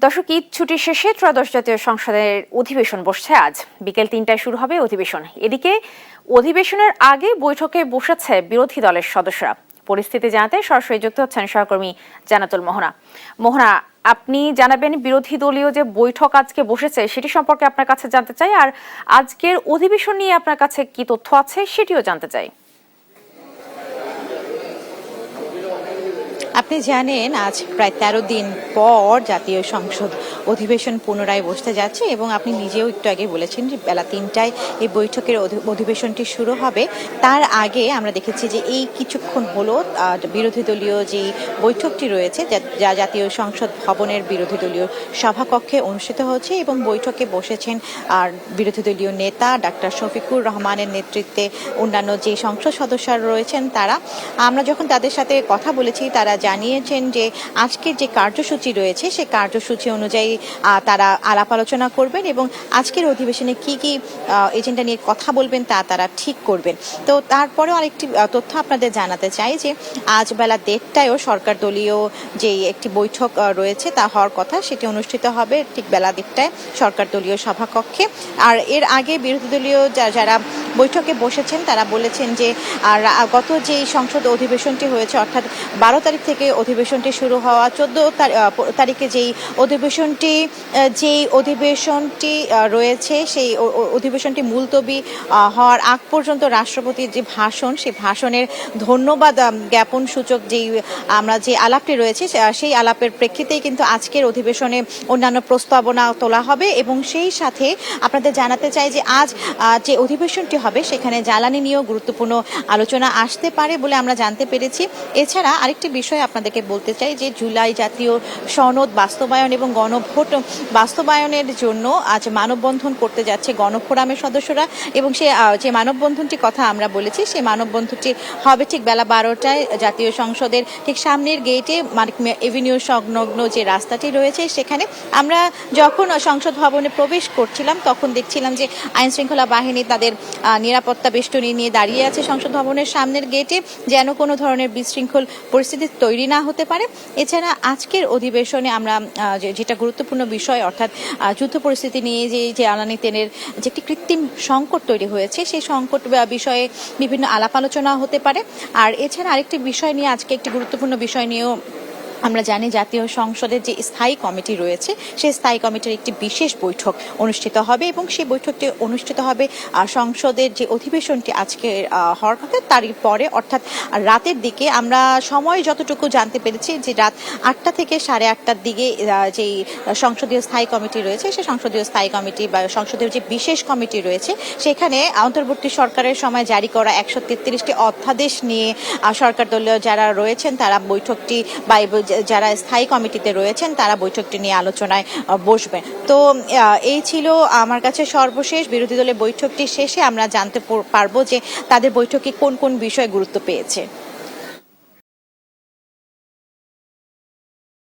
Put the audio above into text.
দর্শক, ঈদ ছুটি শেষে ত্রয়োদশ জাতীয় সংসদের অধিবেশন বসছে আজ বিকেল ৩টায় শুরু হবে অধিবেশন। এদিকে অধিবেশনের আগে বৈঠকে বসেছে বিরোধী দলের সদস্যরা। পরিস্থিতি জানাতে সরাসরি যুক্ত হচ্ছেন সহকর্মী জান্নাতুল মোহনা। মোহনা, আপনি জানাবেন বিরোধী দলীয় যে বৈঠক আজকে বসেছে সেটি সম্পর্কে আপনার কাছে জানতে চাই, আর আজকের অধিবেশন নিয়ে আপনার কাছে কি তথ্য আছে সেটিও জানতে চাই। আপনি জানেন আজ প্রায় ১৩ দিন পর জাতীয় সংসদ অধিবেশন পুনরায় বসতে যাচ্ছে এবং আপনি নিজেও একটু আগে বলেছেন যে বেলা ৩টায় এই বৈঠকের অধিবেশনটি শুরু হবে। তার আগে আমরা দেখেছি যে এই কিছুক্ষণ হলো বিরোধী দলীয় যে বৈঠকটি রয়েছে যা জাতীয় সংসদ ভবনের বিরোধী দলীয় সভাকক্ষে অনুষ্ঠিত হচ্ছে এবং বৈঠকে বসেছেন আর বিরোধী দলীয় নেতা ডাক্তার শফিকুর রহমানের নেতৃত্বে অন্যান্য যে সংসদ সদস্যরা রয়েছেন তারা। আমরা যখন তাদের সাথে কথা বলেছি তারা জানিয়েছেন যে আজকের যে কার্যসূচি রয়েছে সেই কার্যসূচি অনুযায়ী তারা আলাপ আলোচনা করবেন এবং আজকের অধিবেশনে কি কি এজেন্ডা নিয়ে কথা বলবেন তা তারা ঠিক করবেন। তো তারপরেও আরেকটি তথ্য আপনাদের জানাতে চাই যে আজ বেলা ১:৩০টায়ও সরকার দলীয় যে একটি বৈঠক রয়েছে তা হওয়ার কথা, সেটি অনুষ্ঠিত হবে ঠিক বেলা ১:৩০টায় সরকার দলীয় সভাকক্ষে। আর এর আগে বিরোধী দলীয় যারা বৈঠকে বসেছেন তারা বলেছেন যে গত যে সংসদ অধিবেশনটি হয়েছে অর্থাৎ ১২ তারিখ থেকে অধিবেশনটি শুরু হওয়া, ১৪ তারিখে যেই অধিবেশনটি রয়েছে সেই অধিবেশনটি মুলতবি হওয়ার আগ পর্যন্ত রাষ্ট্রপতির যে ভাষণ, সেই ভাষণের ধন্যবাদ জ্ঞাপন সূচক আমরা যে আলাপটি রয়েছে সেই আলাপের প্রেক্ষিতেই কিন্তু আজকের অধিবেশনে অন্যান্য প্রস্তাবনা তোলা হবে। এবং সেই সাথে আপনাদের জানাতে চাই যে আজ যে অধিবেশনটি হবে সেখানে জ্বালানি নিয়েও গুরুত্বপূর্ণ আলোচনা আসতে পারে বলে আমরা জানতে পেরেছি। এছাড়া আরেকটি বিষয় আপনাদেরকে বলতে চাই যে জুলাই জাতীয় সনদ বাস্তবায়ন এবং গণভোট বাস্তবায়নের জন্য আজ মানববন্ধন করতে যাচ্ছে গণফোরামের সদস্যরা এবং যে মানববন্ধনটির কথা আমরা বলেছি সেই মানববন্ধনটি হবে ঠিক বেলা ১২টায় জাতীয় সংসদের ঠিক সামনের গেটে মানিক মিয়া এভিনিউ সংলগ্ন যে রাস্তাটি রয়েছে সেখানে। আমরা যখন সংসদ ভবনে প্রবেশ করছিলাম তখন দেখছিলাম যে আইন শৃঙ্খলা বাহিনী তাদের নিরাপত্তা বেষ্টনী নিয়ে দাঁড়িয়ে আছে সংসদ ভবনের সামনের গেটে, যেন কোনো ধরনের বিশৃঙ্খল পরিস্থিতি তৈরি না হতে পারে। এছাড়া আজকের অধিবেশনে আমরা যেটা গুরুত্বপূর্ণ বিষয় অর্থাৎ যুদ্ধ পরিস্থিতি নিয়ে যে জ্বালানি তেলের যে একটি কৃত্রিম সংকট তৈরি হয়েছে সেই সংকট বিষয়ে বিভিন্ন আলাপ আলোচনা হতে পারে। আর এছাড়া আরেকটি বিষয় নিয়ে আজকে একটি গুরুত্বপূর্ণ বিষয় নিয়েও আমরা জানি জাতীয় সংসদের যে স্থায়ী কমিটি রয়েছে সেই স্থায়ী কমিটির একটি বিশেষ বৈঠক অনুষ্ঠিত হবে এবং সেই বৈঠকটি অনুষ্ঠিত হবে সংসদের যে অধিবেশনটি আজকে হওয়ার কথা তারই পরে অর্থাৎ রাতের দিকে। আমরা সময় যতটুকু জানতে পেরেছি যে রাত ৮টা থেকে ৮:৩০টার দিকে যেই সংসদীয় স্থায়ী কমিটি রয়েছে সেই সংসদীয় স্থায়ী কমিটি বা সংসদীয় যে বিশেষ কমিটি রয়েছে সেখানে অন্তর্বর্তী সরকারের সময় জারি করা ১৩৩টি অধ্যাদেশ নিয়ে সরকার দলীয় যারা রয়েছেন তারা বৈঠকটি বা যারা স্থায়ী কমিটিতে রয়েছেন তারা বৈঠকটি নিয়ে আলোচনায় বসবেন। তো এই ছিল আমার কাছে সর্বশেষ। বিরোধী দলের বৈঠকটি শেষে আমরা জানতে পারবো যে তাদের বৈঠকে কোন কোন বিষয় গুরুত্ব পেয়েছে।